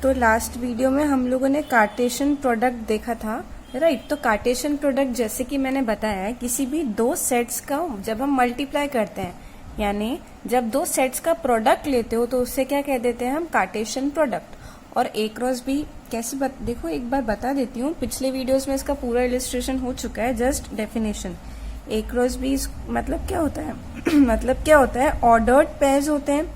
तो last video में हम लोगों ने कार्टेशियन प्रोडक्ट देखा था, राइट। तो कार्टेशियन प्रोडक्ट जैसे कि मैंने बताया है, किसी भी दो सेट्स का जब हम मल्टीप्लाई करते हैं, यानी जब दो सेट्स का प्रोडक्ट लेते हो तो उससे क्या कह देते हैं हम, कार्टेशियन प्रोडक्ट। और ए क्रॉस बी कैसे देखो एक बार बता देती हूँ, पिछले वीडियोस में इसका पूरा इलिस्ट्रेशन हो चुका है। जस्ट डेफिनेशन, ए क्रॉस बी मतलब क्या होता है मतलब क्या होता है, ऑर्डर्ड पेयर्स होते हैं,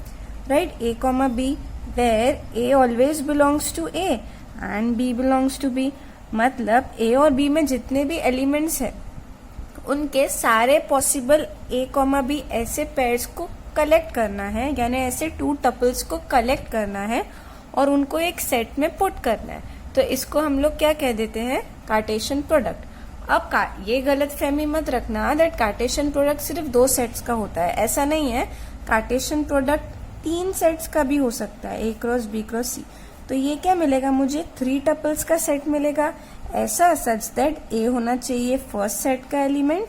right. A comma B where A always belongs to A and B belongs to B। मतलब A और B में जितने भी एलिमेंट्स हैं उनके सारे पॉसिबल A कॉमा B ऐसे पेयर्स को कलेक्ट करना है, यानी ऐसे टू टपल्स को कलेक्ट करना है और उनको एक सेट में पुट करना है। तो इसको हम लोग क्या कह देते हैं, कार्टेशियन प्रोडक्ट। अब ये गलत फहमी मत रखना दैट कार्टेशियन प्रोडक्ट सिर्फ दो सेट्स का होता है, ऐसा नहीं है। कार्टेशियन प्रोडक्ट तीन सेट्स का भी हो सकता है, ए क्रॉस बी क्रॉस सी। तो ये क्या मिलेगा मुझे, थ्री टपल्स का सेट मिलेगा, ऐसा सच दैट ए होना चाहिए फर्स्ट सेट का एलिमेंट,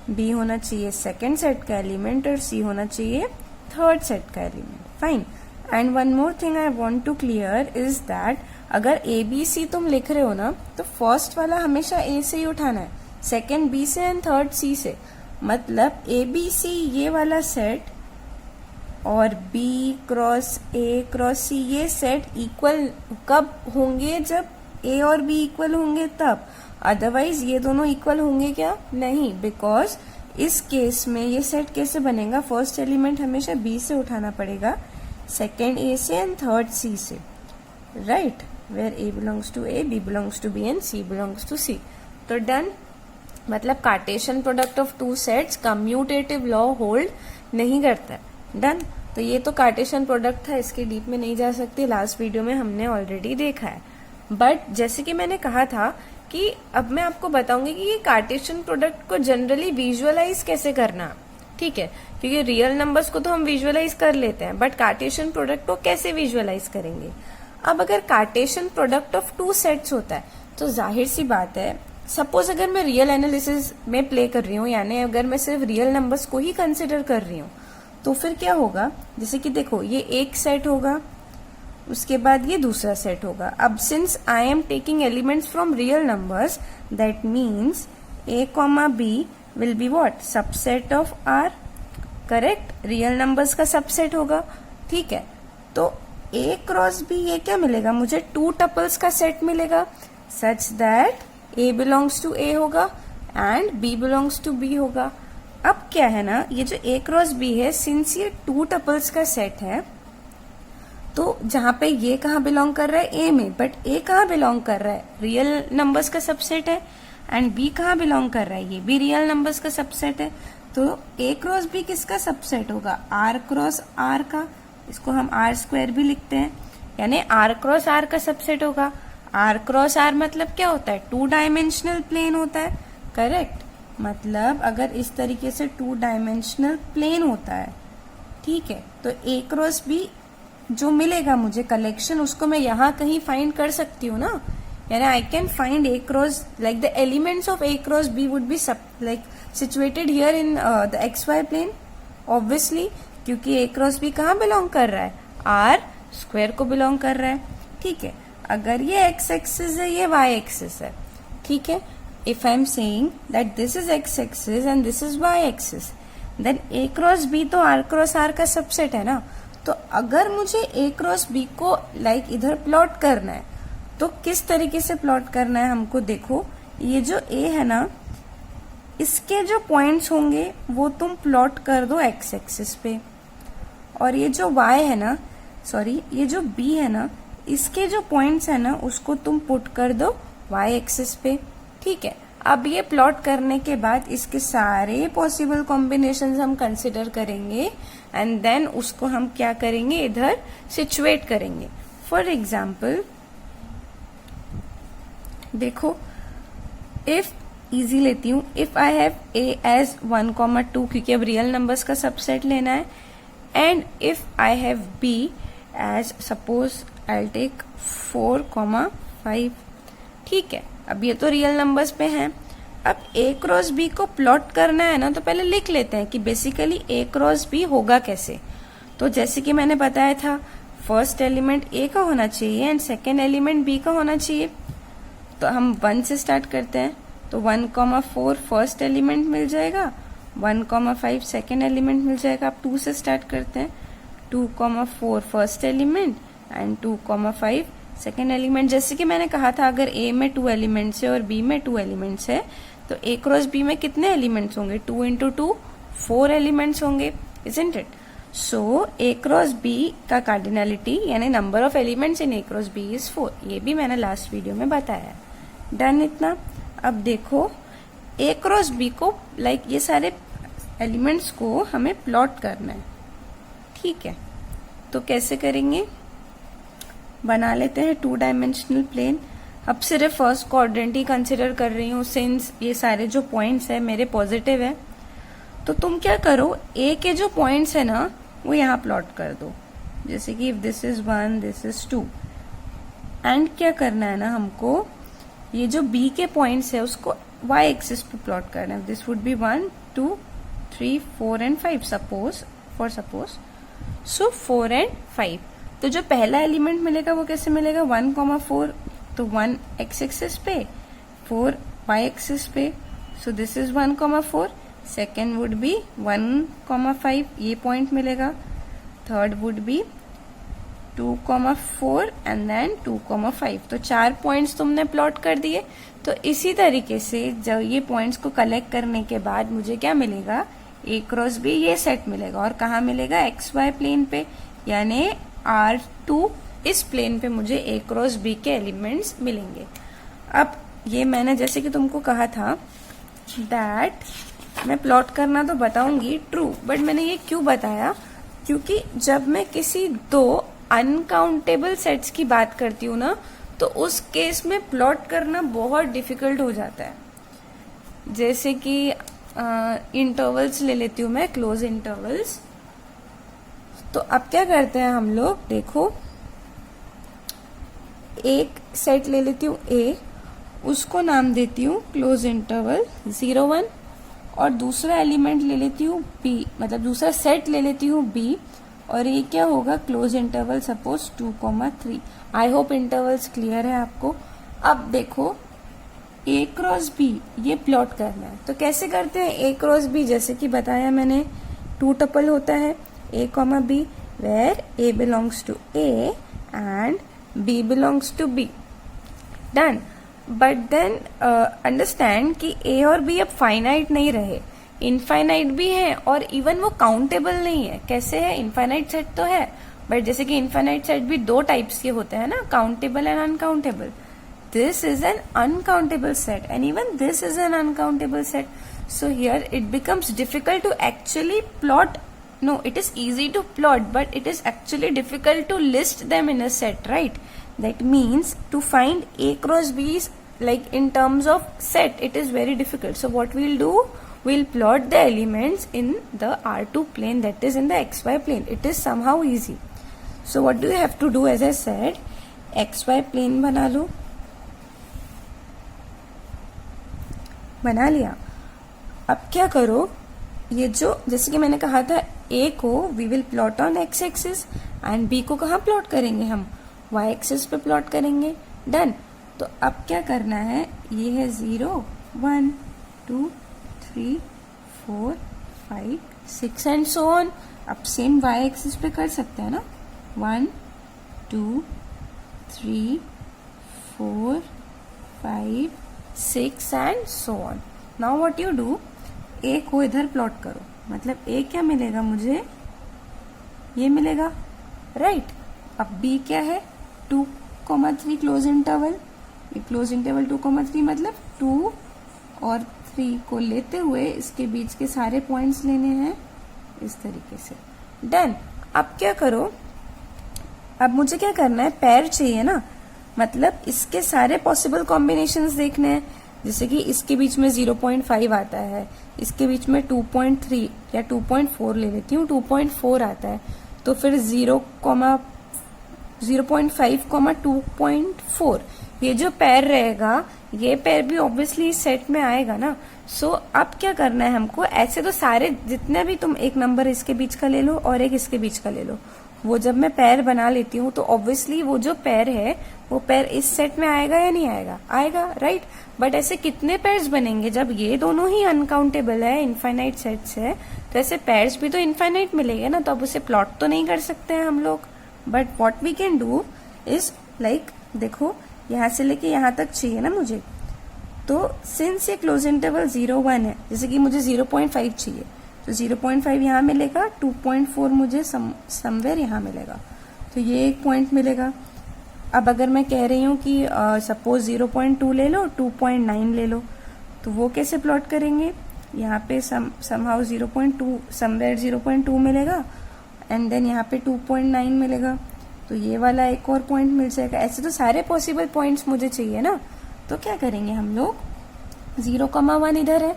बी होना चाहिए सेकंड सेट का एलिमेंट और सी होना चाहिए थर्ड सेट का element. Fine. And one more thing I want to clear is that अगर ए बी सी तुम लिख रहे हो ना, तो फर्स्ट वाला हमेशा ए से ही उठाना है, सेकेंड बी से एंड थर्ड सी से। मतलब ए बी सी ये वाला सेट और B cross A cross C ये सेट इक्वल कब होंगे, जब A और B इक्वल होंगे तब। अदरवाइज ये दोनों इक्वल होंगे क्या, नहीं, बिकॉज इस केस में ये सेट कैसे बनेगा, फर्स्ट एलिमेंट हमेशा B से उठाना पड़ेगा, सेकेंड A से एंड थर्ड C से, right. Where A belongs to A, B belongs to B and C belongs to C। तो डन। मतलब cartesian product of two sets commutative law hold नहीं करता है। डन। तो ये तो कार्टेशियन प्रोडक्ट था, इसके डीप में नहीं जा सकते, लास्ट वीडियो में हमने ऑलरेडी देखा है। बट जैसे कि मैंने कहा था कि अब मैं आपको बताऊंगी कि ये कार्टेशियन प्रोडक्ट को जनरली विजुअलाइज कैसे करना, ठीक है। क्योंकि रियल नंबर्स को तो हम विजुअलाइज कर लेते हैं, बट कार्टेशियन प्रोडक्ट को कैसे विजुअलाइज करेंगे। अब अगर Cartesian product of two sets होता है तो जाहिर सी बात है, सपोज अगर मैं रियल एनालिसिस में प्ले कर रही हूँ, यानी अगर मैं सिर्फ रियल नंबर्स को ही कंसिडर कर रही हूँ, तो फिर क्या होगा, जैसे कि देखो ये एक सेट होगा, उसके बाद ये दूसरा सेट होगा। अब since I am taking elements from real numbers, that means A comma B will be what, subset of R, correct. Real numbers का सबसेट होगा, ठीक है। तो ए क्रॉस बी ये क्या मिलेगा मुझे, टू टपल्स का सेट मिलेगा, such that A belongs to A होगा and B belongs to B होगा। अब क्या है ना, ये जो ए क्रॉस बी है, सिंस ये टू टपल्स का सेट है, तो जहां पे ये कहाँ बिलोंग कर रहा है, ए में, बट ए कहाँ बिलोंग कर रहा है, रियल नंबर्स का सबसेट है। एंड बी कहाँ बिलोंग कर रहा है, ये भी रियल नंबर्स का सबसेट है। तो ए क्रॉस बी किसका सबसेट होगा, आर क्रॉस आर का। इसको हम आर स्क्वायर भी लिखते हैं, यानी आर क्रॉस आर का सबसेट होगा। आर क्रॉस आर मतलब क्या होता है, टू डायमेंशनल प्लेन होता है, करेक्ट। मतलब अगर इस तरीके से टू डायमेंशनल प्लेन होता है, ठीक है, तो ए क्रॉस बी जो मिलेगा मुझे कलेक्शन, उसको मैं यहाँ कहीं फाइंड कर सकती हूँ ना, यानी I can find A cross, like the elements of A cross B would be like situated here in the X Y plane, obviously, क्योंकि ए क्रॉस बी कहाँ बिलोंग कर रहा है, आर स्क्वायर को बिलोंग कर रहा है, ठीक है। अगर ये एक्स एक्सिस है, ये वाई एक्सिस है, ठीक है। If I am saying that this is x axis and this is y axis, then a cross b तो r cross r का सबसेट है ना। तो अगर मुझे a cross b को लाइक इधर प्लॉट करना है, तो किस तरीके से प्लॉट करना है हमको, देखो ये जो a है ना, इसके जो पॉइंट्स होंगे वो तुम प्लॉट कर दो x एक्सिस पे, और ये जो y है ना, सॉरी ये जो b है ना, इसके जो पॉइंट्स है ना, उसको तुम पुट कर दो y एक्सिस पे, ठीक है। अब ये प्लॉट करने के बाद इसके सारे पॉसिबल कॉम्बिनेशंस हम कंसिडर करेंगे एंड देन उसको हम क्या करेंगे, इधर सिचुएट करेंगे। फॉर एग्जाम्पल देखो, इफ इजी लेती हूँ, if I have A as 1,2, क्योंकि अब रियल नंबर्स का सबसेट लेना है, and if I have B as suppose I take 4,5, ठीक है। अब ये तो रियल नंबर्स पे हैं। अब ए क्रॉस बी को प्लॉट करना है ना, तो पहले लिख लेते हैं कि बेसिकली ए क्रॉस बी होगा कैसे। तो जैसे कि मैंने बताया था, फर्स्ट एलिमेंट ए का होना चाहिए एंड सेकेंड एलिमेंट बी का होना चाहिए। तो हम 1 से स्टार्ट करते हैं, तो 1,4 फर्स्ट एलिमेंट मिल जाएगा, 1,5 सेकेंड एलिमेंट मिल जाएगा। आप 2 से स्टार्ट करते हैं, 2,4 first element and 2,5 second element. जैसे कि मैंने कहा था, अगर ए में 2 एलिमेंट्स है और बी में 2 एलिमेंट्स है, तो ए क्रॉस बी में कितने एलिमेंट्स होंगे? 2 इंटू 2 4 एलिमेंट्स होंगे, isn't it? So A cross B का कार्डिनलिटी यानी number of elements in A cross B is 4। ये भी मैंने लास्ट वीडियो में बताया है। डन इतना? अब देखो ए क्रॉस बी को ये सारे एलिमेंट्स को हमें प्लॉट करना है, ठीक है? तो कैसे करेंगे? बना लेते हैं 2 डायमेंशनल प्लेन। अब सिर्फ फर्स्ट क्वाड्रेंट ही कंसिडर कर रही हूँ सिंस ये सारे जो पॉइंट्स है मेरे पॉजिटिव है। तो तुम क्या करो, ए के जो पॉइंट्स है ना वो यहाँ प्लॉट कर दो, जैसे कि if this is 1 this is 2। And क्या करना है ना हमको, ये जो बी के पॉइंट्स है उसको वाई एक्सिस पे प्लॉट करना है। This would be 1 2 3 4 and 5 suppose so 4 and 5। तो जो पहला एलिमेंट मिलेगा वो कैसे मिलेगा? 1,4 तो 1 एक्स एक्सिस पे, 4 वाई एक्सिस पे, so this is 1,4। Second would be 1,5, ये पॉइंट मिलेगा। Third would be 2,4 and then 2,5। तो 4 पॉइंट्स तुमने प्लॉट कर दिए। तो इसी तरीके से जब ये पॉइंट्स को कलेक्ट करने के बाद मुझे क्या मिलेगा? ए क्रॉस बी ये सेट मिलेगा। और कहाँ मिलेगा? एक्स वाई प्लेन पे, यानी R2 इस प्लेन पे मुझे ए क्रॉस बी के एलिमेंट्स मिलेंगे। अब ये मैंने जैसे कि तुमको कहा था दैट मैं प्लॉट करना तो बताऊंगी ट्रू, बट मैंने ये क्यों बताया? क्योंकि जब मैं किसी 2 अनकाउंटेबल सेट्स की बात करती हूँ ना, तो उस केस में प्लॉट करना बहुत डिफिकल्ट हो जाता है। जैसे कि इंटरवल्स ले लेती हूँ मैं, क्लोज इंटरवल्स। तो अब क्या करते हैं हम लोग, देखो एक सेट ले लेती हूँ ए, उसको नाम देती हूँ क्लोज इंटरवल 0 1, और दूसरा एलिमेंट ले लेती हूँ बी, मतलब दूसरा सेट ले लेती हूँ बी, और ये क्या होगा? Close interval suppose 2,3। I hope intervals clear है आपको। अब देखो ए क्रॉस बी ये प्लॉट करना है, तो कैसे करते हैं? ए क्रॉस बी जैसे कि बताया मैंने, 2 टपल होता है a, b, where a belongs to a and b belongs to b. Done. But then understand कि a और b अब फाइनाइट नहीं रहे, इनफाइनाइट भी है, और इवन वो काउंटेबल नहीं है। कैसे है? इनफाइनाइट सेट तो है, बट जैसे कि इनफाइनाइट सेट भी 2 टाइप्स के होते हैं ना, countable and uncountable. This is an uncountable set and even this is an uncountable set. So here it becomes difficult to actually plot. No, it is easy to plot, but it is actually difficult to list them in a set, right? That means to find A cross B's like in terms of set, it is very difficult. So what we'll do, we'll plot the elements in the R2 plane, that is in the XY plane. It is somehow easy. So what do you have to do? As I said, XY plane बना लो, बना लिया। अब क्या करो, ये जो जैसे कि मैंने कहा था ए को we will plot on X axis and B को कहाँ प्लॉट करेंगे? हम वाई एक्सिस पे प्लॉट करेंगे। डन। तो अब क्या करना है, ये है 0 1 2 3 4 5 6 एंड सो ऑन। अब सेम वाई एक्सिस पे कर सकते हैं ना, 1 2 3 4 5 6 and so on. Now what you do, A को इधर प्लॉट करो, मतलब ए क्या मिलेगा मुझे? ये मिलेगा, राइट? अब बी क्या है? 2,3 क्लोज इंटरवल। ये क्लोज इंटरवल 2,3 मतलब 2 और 3 को लेते हुए इसके बीच के सारे पॉइंट्स लेने हैं इस तरीके से। डन। अब क्या करो, अब मुझे क्या करना है, पेयर चाहिए ना, मतलब इसके सारे पॉसिबल कॉम्बिनेशंस देखने हैं। जैसे कि इसके बीच में 0.5 आता है, इसके बीच में 2.3 या 2.4 ले लेती हूँ, 2.4 आता है, तो फिर 0.5, 2.4 ये जो पेयर रहेगा, ये पेयर भी ऑब्वियसली इस सेट में आएगा ना। सो अब क्या करना है हमको, ऐसे तो सारे जितने भी तुम एक नंबर इसके बीच का ले लो और एक इसके बीच का ले लो, वो जब मैं पैर बना लेती हूँ तो ऑब्वियसली वो जो पैर है वो पैर इस सेट में आएगा या नहीं आएगा, आएगा, राइट। बट ऐसे कितने पैर्स बनेंगे जब ये दोनों ही अनकाउंटेबल है, इनफाइनाइट सेट्स है, तो ऐसे पैर्स भी तो इनफाइनाइट मिलेंगे ना, तो अब उसे प्लॉट तो नहीं कर सकते हैं हम लोग। But what we can do is like, देखो यहाँ से लेके यहाँ तक चाहिए ना मुझे, तो सिंस ये क्लोज इंटरवल 0-1 है, जैसे कि मुझे 0.5 चाहिए, तो 0.5 यहाँ मिलेगा, 2.4 मुझे समवेयर यहाँ मिलेगा, तो ये एक पॉइंट मिलेगा। अब अगर मैं कह रही हूँ कि सपोज 0.2 ले लो, 2.9 ले लो, तो वो कैसे प्लॉट करेंगे, यहाँ पे समहाउ 0.2 समवेयर 0.2 मिलेगा एंड देन यहाँ पे 2.9 मिलेगा, तो ये वाला एक और पॉइंट मिल जाएगा। ऐसे तो सारे पॉसिबल पॉइंट्स मुझे चाहिए ना, तो क्या करेंगे हम लोग, 0,1 इधर है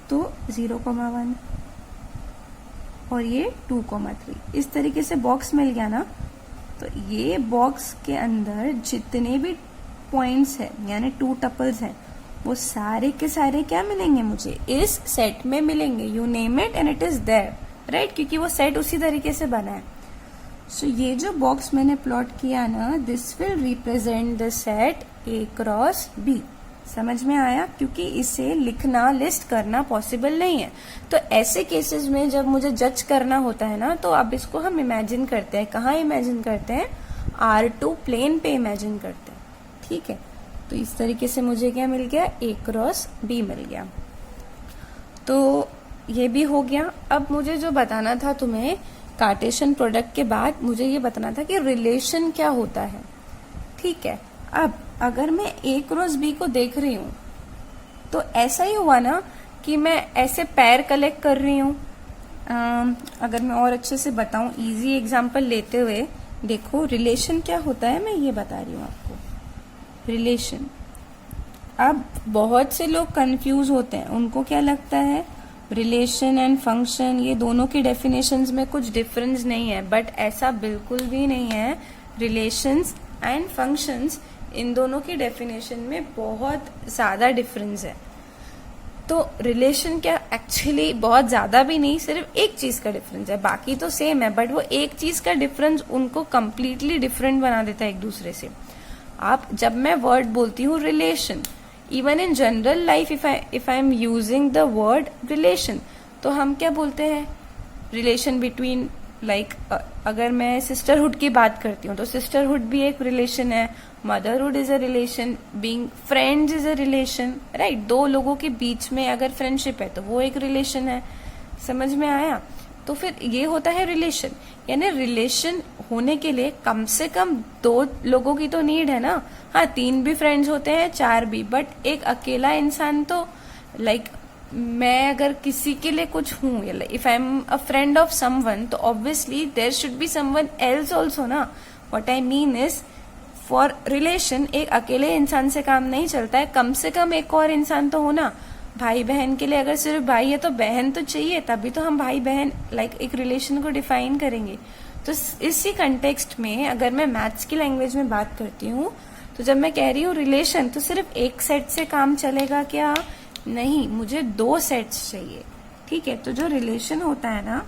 तो 0,1 और ये 2,3, इस तरीके से बॉक्स मिल गया ना। तो ये बॉक्स के अंदर जितने भी पॉइंट्स है यानी 2 टपल्स हैं, वो सारे के सारे क्या मिलेंगे मुझे, इस सेट में मिलेंगे। You name it and it is there, right, क्योंकि वो सेट उसी तरीके से बना है। सो ये जो बॉक्स मैंने प्लॉट किया ना, this will represent the set A cross B। समझ में आया, क्योंकि इसे लिखना, लिस्ट करना पॉसिबल नहीं है। तो ऐसे केसेस में जब मुझे जज करना होता है ना, तो अब इसको हम इमेजिन करते हैं। कहाँ इमेजिन करते हैं, R2 प्लेन पे इमेजिन करते हैं, ठीक है। तो इस तरीके से मुझे क्या मिल गया, A क्रॉस B मिल गया। तो ये भी हो गया। अब मुझे जो बताना था तुम्हें कार्टेशियन प्रोडक्ट के बाद, मुझे ये बताना था कि रिलेशन क्या होता है, ठीक है। अब अगर मैं A क्रॉस B को देख रही हूं तो ऐसा ही हुआ ना कि मैं ऐसे पैर कलेक्ट कर रही हूं। अगर मैं और अच्छे से बताऊं, इजी एग्जांपल लेते हुए, देखो रिलेशन क्या होता है, मैं ये बता रही हूं आपको। रिलेशन, अब बहुत से लोग कंफ्यूज होते हैं, उनको क्या लगता है रिलेशन एंड फंक्शन ये दोनों की डेफिनेशंस में कुछ डिफरेंस नहीं है, बट ऐसा बिल्कुल भी नहीं है। रिलेशंस एंड फंक्शंस, इन दोनों की डेफिनेशन में बहुत ज्यादा डिफरेंस है। तो रिलेशन क्या, एक्चुअली बहुत ज्यादा भी नहीं, सिर्फ एक चीज का डिफरेंस है, बाकी तो सेम है, बट वो एक चीज का डिफरेंस उनको कंप्लीटली डिफरेंट बना देता है एक दूसरे से। आप, जब मैं वर्ड बोलती हूँ relation, even in general life if I am using the word relation, तो हम क्या बोलते हैं, रिलेशन बिटवीन, लाइक अगर मैं सिस्टरहुड की बात करती हूँ तो सिस्टरहुड भी एक रिलेशन है, motherhood is a relation, being friends is a relation, right. दो लोगों के बीच में अगर फ्रेंडशिप है तो वो एक रिलेशन है। समझ में आया। तो फिर ये होता है रिलेशन, यानी रिलेशन होने के लिए कम से कम 2 लोगों की तो नीड है ना। हाँ, 3 भी फ्रेंड्स होते हैं, 4 भी, बट एक अकेला इंसान तो, लाइक मैं अगर किसी के लिए कुछ हूँ, if I am a friend of someone, तो obviously there should be someone else also ना। What I mean is, for relation एक अकेले इंसान से काम नहीं चलता है, कम से कम एक और इंसान तो होना। भाई बहन के लिए अगर सिर्फ भाई है तो बहन तो चाहिए, तभी तो हम भाई बहन लाइक एक रिलेशन को डिफाइन करेंगे। तो इसी कंटेक्स्ट में अगर मैं मैथ्स की लैंग्वेज में बात करती हूँ, तो जब मैं कह रही हूँ रिलेशन, तो सिर्फ एक सेट से काम चलेगा क्या, नहीं, मुझे 2 सेट्स चाहिए, ठीक है। तो जो रिलेशन होता है ना,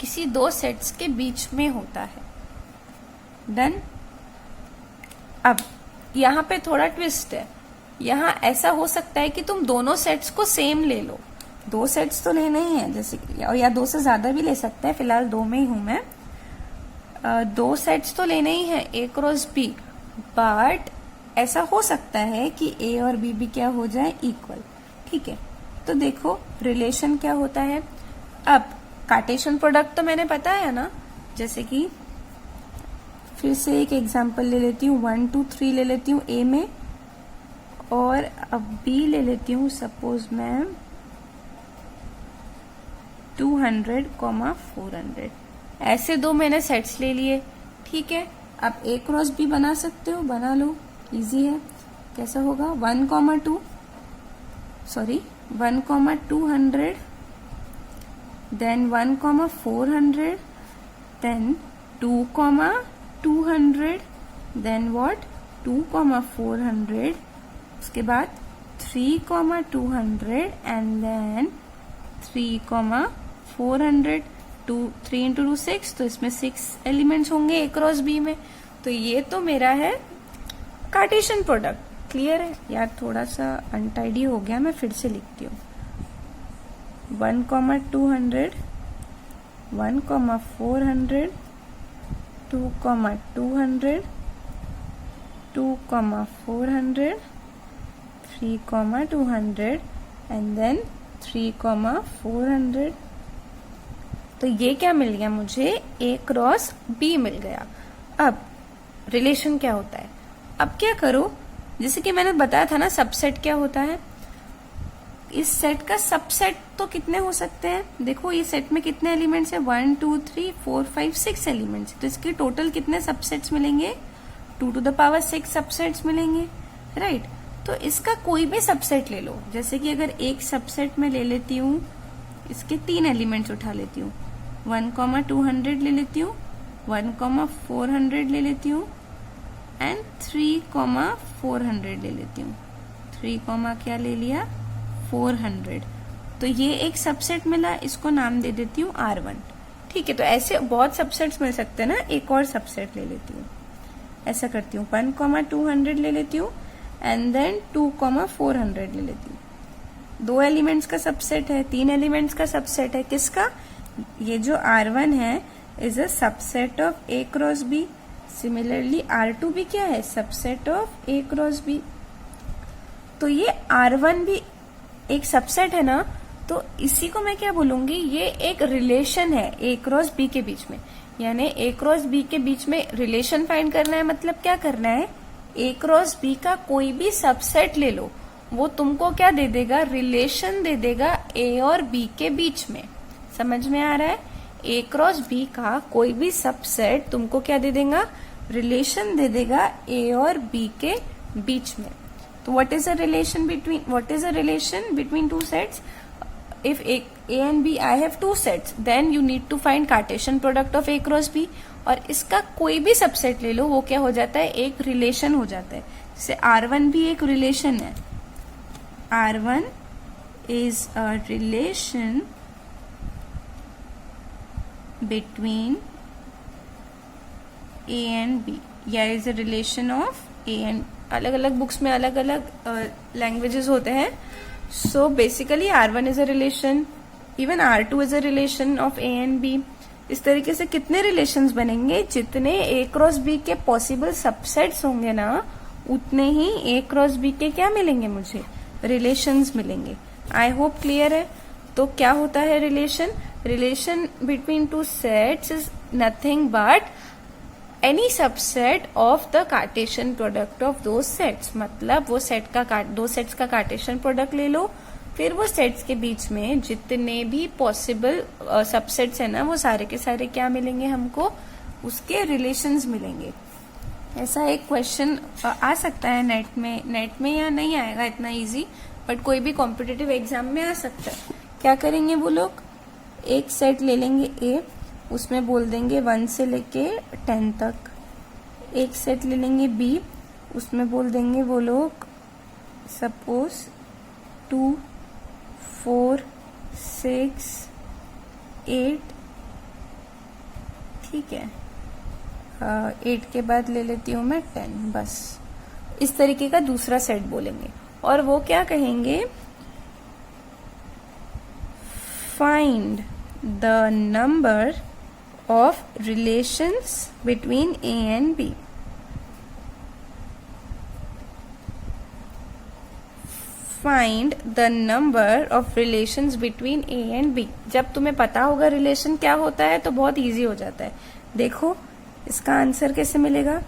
किसी 2 सेट्स के बीच में होता है। डन। अब यहाँ पे थोड़ा ट्विस्ट है, यहाँ ऐसा हो सकता है कि तुम दोनों सेट्स को सेम ले लो, 2 सेट्स तो लेने ही है, जैसे या 2 से ज्यादा भी ले सकते हैं, फिलहाल 2 में ही हूं मैं। 2 सेट्स तो लेने ही है, A क्रॉस B, बट ऐसा हो सकता है कि A और B भी क्या हो जाए, इक्वल, ठीक है। तो देखो रिलेशन क्या होता है। अब कार्टेशियन प्रोडक्ट तो मैंने बताया ना, जैसे कि फिर से एक एग्जांपल ले लेती हूँ, 1 2 3 ले लेती हूँ A में, और अब B ले लेती हूँ, सपोज मैं 200, 400, ऐसे 2 मैंने सेट्स ले लिए, ठीक है। अब A क्रॉस B बना सकते हो, बना लो, इजी है। कैसा होगा, 1, 200, देन 1, 400, देन 2, 200, देन व्हाट, 2, 400, उसके बाद 3, 200 एंड देन 3, 400। 3 इंटू 2 6, तो इसमें 6 एलिमेंट्स होंगे ए क्रॉस बी में। तो ये तो मेरा है कार्टेशियन प्रोडक्ट। क्लियर है यार? थोड़ा सा अनटाइडी हो गया, मैं फिर से लिखती हूँ। 1, 200, 1, 400, 2, 200, 2, 400, 3, 200 एंड देन 3, 400। तो ये क्या मिल गया मुझे? ए क्रॉस बी मिल गया। अब रिलेशन क्या होता है? अब क्या करो, जैसे कि मैंने बताया था ना सबसेट क्या होता है। इस सेट का सबसेट तो कितने हो सकते हैं? देखो ये सेट में कितने एलिमेंट्स है? 1, 2, 3, 4, 5, 6 एलिमेंट्स। तो इसके टोटल कितने सबसेट्स मिलेंगे? 2 to the power 6 सबसेट्स मिलेंगे, राइट? तो इसका कोई भी सबसेट ले लो। जैसे कि अगर एक सबसेट में ले लेती हूँ, इसके 3 एलिमेंट्स उठा लेती हूँ, 1, 200 ले लेती हूँ, 1, 400 ले लेती हूँ एंड 3, 400 ले लेती हूँ। 3, क्या ले लिया? 400। तो ये एक सबसेट मिला, इसको नाम दे देती हूँ R1। ठीक है, तो ऐसे बहुत सबसेट्स मिल सकते हैं ना। एक और सबसेट ले लेती हूँ, ऐसा करती हूँ। 1, 200 ले लेती हूँ एंड देन 2, 400 ले लेती हूँ। 2 एलिमेंट्स का सबसेट है, 3 एलिमेंट्स का सबसेट है। किसका? ये जो R1 है is a subset of A cross B। Similarly R2 भी क्या है? Subset of A cross B। तो ये R1 भी एक सबसेट है ना, तो इसी को मैं क्या बोलूंगी? ये एक रिलेशन है A क्रॉस B के बीच में। यानी A क्रॉस B के बीच में रिलेशन फाइंड करना है। मतलब क्या करना है? A क्रॉस B का कोई भी सबसेट ले लो, वो तुमको क्या दे देगा? रिलेशन दे देगा A और B के बीच में। समझ में आ रहा है? A क्रॉस B का कोई भी सबसेट तुमको क्या दे देगा? रिलेशन दे देगा A और B के बीच में। तो what is a relation between two sets? If A and B, I have 2 sets, then you need to find Cartesian product of A cross B। और इसका कोई भी सबसेट ले लो, वो क्या हो जाता है? एक रिलेशन हो जाता है। जैसे R1 भी एक रिलेशन है। R1 is a relation between A and B, या is a relation of A and अलग अलग बुक्स में अलग अलग लैंग्वेजेस होते हैं। So basically R1 is a relation, even R2 is a relation of A and B। इस तरीके से कितने रिलेशंस बनेंगे? जितने A क्रॉस B के पॉसिबल सबसेट्स होंगे ना, उतने ही A क्रॉस B के क्या मिलेंगे मुझे? रिलेशंस मिलेंगे। आई होप क्लियर है। तो क्या होता है relation? Relation between 2 sets is nothing but any subset of the Cartesian product of दो सेट्स। मतलब वो सेट का दो सेट्स का कार्टेशियन प्रोडक्ट ले लो, फिर वो सेट्स के बीच में जितने भी पॉसिबल सबसेट्स है ना, वो सारे के सारे क्या मिलेंगे हमको? उसके रिलेशंस मिलेंगे। ऐसा एक क्वेश्चन आ सकता है नेट में या नहीं आएगा इतना इजी, बट कोई भी कॉम्पिटिटिव एग्जाम में आ सकता है। क्या करेंगे वो लोग? एक सेट ले लेंगे ए, उसमें बोल देंगे 1 से लेके 10 तक। एक सेट ले लेंगे बी, उसमें बोल देंगे वो लोग सपोज 2, 4, 6, 8। ठीक है, 8 के बाद ले लेती हूँ मैं 10। बस इस तरीके का दूसरा सेट बोलेंगे और वो क्या कहेंगे? Find the number of relations between A and B। Find the number of relations between A and B। जब तुम्हें पता होगा रिलेशन क्या होता है तो बहुत इजी हो जाता है। देखो इसका आंसर कैसे मिलेगा?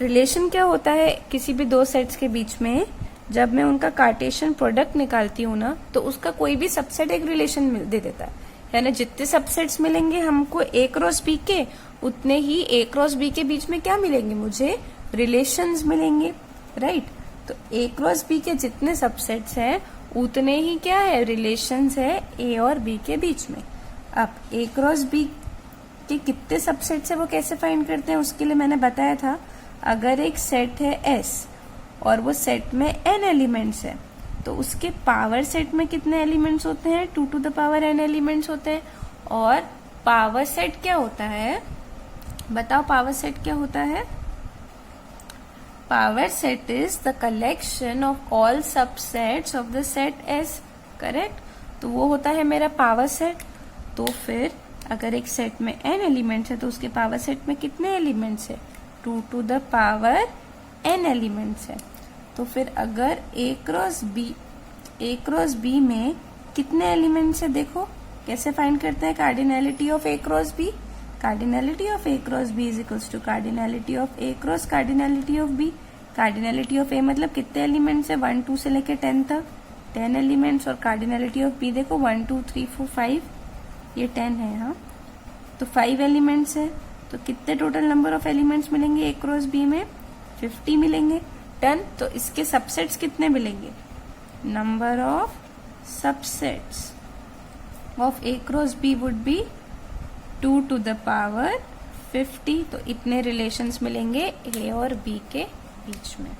रिलेशन क्या होता है किसी भी दो सेट्स के बीच में? जब मैं उनका कार्टेशियन प्रोडक्ट निकालती हूँ ना, तो उसका कोई भी सबसेट एक रिलेशन दे देता है। यानी जितने सबसेट्स मिलेंगे हमको A क्रॉस B के, उतने ही A क्रॉस B के बीच में क्या मिलेंगे मुझे? रिलेशंस मिलेंगे, राइट? तो A क्रॉस B के जितने सबसेट्स हैं उतने ही क्या है? रिलेशंस है A और B के बीच में। अब A क्रॉस B के कितने सबसेट्स है वो कैसे फाइंड करते हैं? उसके लिए मैंने बताया था, अगर एक सेट है S और वो सेट में n एलिमेंट्स है, तो उसके पावर सेट में कितने एलिमेंट्स होते हैं? 2 to the power n elements होते हैं। और पावर सेट क्या होता है, बताओ पावर सेट क्या होता है? Power set is the collection of all subsets of the set S, correct? तो वो होता है मेरा पावर सेट। तो फिर अगर एक सेट में n एलिमेंट्स है तो उसके पावर सेट में कितने एलिमेंट्स है? 2 to the power n elements है। तो फिर अगर a क्रॉस b में कितने एलिमेंट्स है, देखो कैसे फाइंड करते हैं cardinality of a cross b? Cardinality of a cross b is equals to cardinality of a cross cardinality of b। Cardinality of a मतलब कितने एलिमेंट्स है, 1 2 से लेके 10 तक, 10 एलिमेंट्स। और कार्डिनैलिटी ऑफ b देखो 1 2 3 4 5, ये 10 है, हाँ, तो 5 एलिमेंट्स है। तो कितने टोटल नंबर ऑफ एलिमेंट्स मिलेंगे a क्रॉस b में? 50 मिलेंगे। डन। तो इसके सबसेट्स कितने मिलेंगे? Number of subsets of a cross b would be 2 to the power 50। तो इतने रिलेशंस मिलेंगे a और b के बीच में।